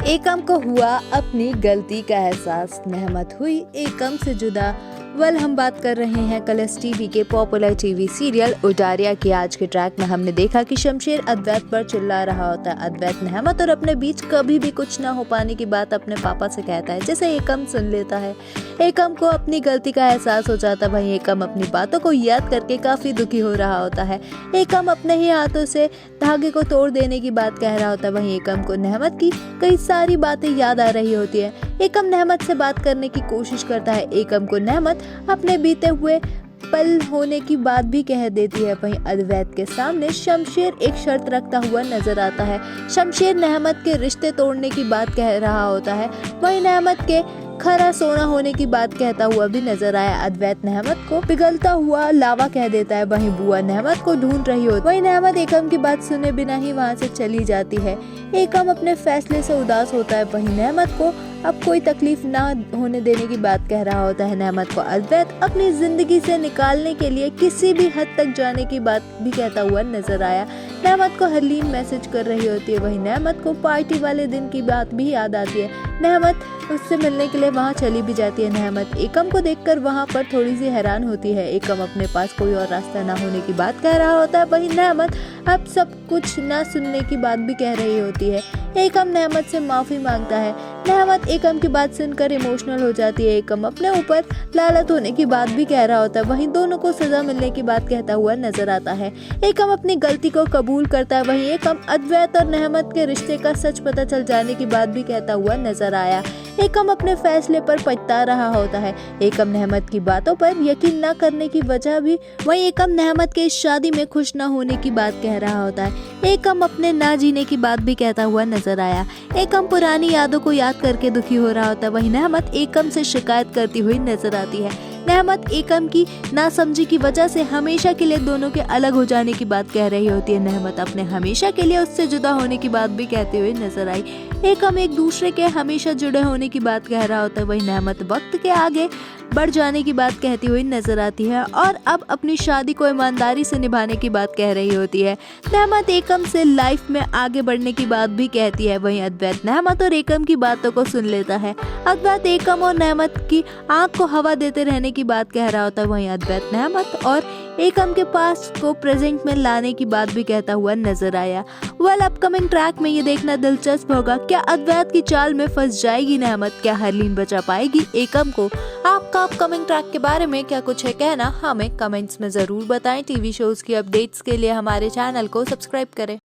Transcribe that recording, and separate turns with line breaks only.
एकम को हुआ अपनी गलती का एहसास, नेहमत हुई एकम से जुदा। हम बात कर रहे हैं कलर्स टीवी के पॉपुलर टीवी सीरियल उटारिया की। आज के ट्रैक में हमने देखा कि शमशेर अद्वैत पर चिल्ला रहा होता है। अद्वैत नेहमत और अपने बीच कभी भी कुछ ना हो पाने की बात अपने पापा से कहता है, जिसे एकम सुन लेता है। एकम को अपनी गलती का एहसास हो जाता है। वहीं एकम अपनी बातों को याद करके काफी दुखी हो रहा होता है। एकम अपने ही हाथों से धागे को तोड़ देने की बात कह रहा होता है। वहीं एकम को नेहमत की कई सारी बातें याद आ रही होती है। एकम नेहमत से बात करने की कोशिश करता है। एकम को नेहमत अपने बीते हुए पल होने की बात भी कह देती है। वहीं अद्वैत के सामने शमशेर एक शर्त रखता हुआ नजर आता है। शमशेर नेहमत के रिश्ते तोड़ने की बात कह रहा होता है। वहीं नेहमत के खरा सोना होने की बात कहता हुआ भी नजर आया। अद्वैत नेहमत को पिघलता हुआ लावा कह देता है। वहीं बुआ नेहमत को ढूंढ रही होती है। वहीं नेहमत एकम की बात सुने बिना ही वहां से चली जाती है। एकम अपने फैसले से उदास होता है। वहीं नेहमत को अब कोई तकलीफ ना होने देने की बात कह रहा होता है। नेहमत को अद्वैत अपनी जिंदगी से निकालने के लिए किसी भी हद तक जाने की बात भी कहता हुआ नजर आया। नेहमत को हरलीन मैसेज कर रही होती है। वहीं नेहमत को पार्टी वाले दिन की बात भी याद आती है। नेहमत उससे मिलने के लिए वहां चली भी जाती है। नेहमत एकम को देखकर वहां पर थोड़ी सी हैरान होती है। एकम अपने पास कोई और रास्ता ना होने की बात कह रहा होता है। वहीं नेहमत अब सब कुछ ना सुनने की बात भी कह रही होती है। एकम नेहमत से माफी मांगता है। नेहमत एकम की बात सुनकर इमोशनल हो जाती है। एकम अपने ऊपर लालत होने की बात भी कह रहा होता है। वहीं दोनों को सजा मिलने की बात कहता हुआ नजर आता है। एकम अपनी गलती को कबूल करता है। वहीं एकम अद्वैत और नेहमत के रिश्ते का सच पता चल जाने की बात भी कहता हुआ नजर आया। एकम अपने फैसले पर पछता रहा होता है। एकम नेहमत की बातों पर यकीन न करने की वजह भी वहीं एकम नेहमत के इस शादी में खुश न होने की बात कह रहा होता है। एकम अपने ना जीने की बात भी कहता हुआ नजर आया। एकम पुरानी यादों को याद करके दुखी हो रहा होता है। वहीं नेहमत एकम से शिकायत करती हुई नजर आती है। नेहमत एकम की नासमझी की वजह से हमेशा के लिए दोनों के अलग हो जाने की बात कह रही होती है। नेहमत अपने हमेशा के लिए उससे जुदा होने की बात भी कहते हुए नजर आई। एकम एक दूसरे के हमेशा जुड़े होने की बात कह रहा होता है। वहीं नेहमत वक्त के आगे बढ़ जाने की बात कहती हुई नजर आती है और अब अपनी शादी को ईमानदारी से निभाने की बात कह रही होती है। नेहमत एकम से लाइफ में आगे बढ़ने की बात भी कहती है। वहीं अद्वैत नेहमत और एकम की बातों को सुन लेता है। अद्वैत एकम और नेहमत की आंख को हवा देते रहने की बात कह रहा होता है। वहीं अद्वैत नेहमत और एकम के पास को प्रेजेंट में लाने की बात भी कहता हुआ नजर आया। अपकमिंग ट्रैक में ये देखना दिलचस्प होगा, क्या अद्वैत की चाल में फंस जाएगी नेहमत, क्या हरलीन बचा पाएगी एकम को। आपका अपकमिंग ट्रैक के बारे में क्या कुछ है कहना, हमें कमेंट्स में जरूर बताएं। टीवी शोज की अपडेट्स के लिए हमारे चैनल को सब्सक्राइब करें।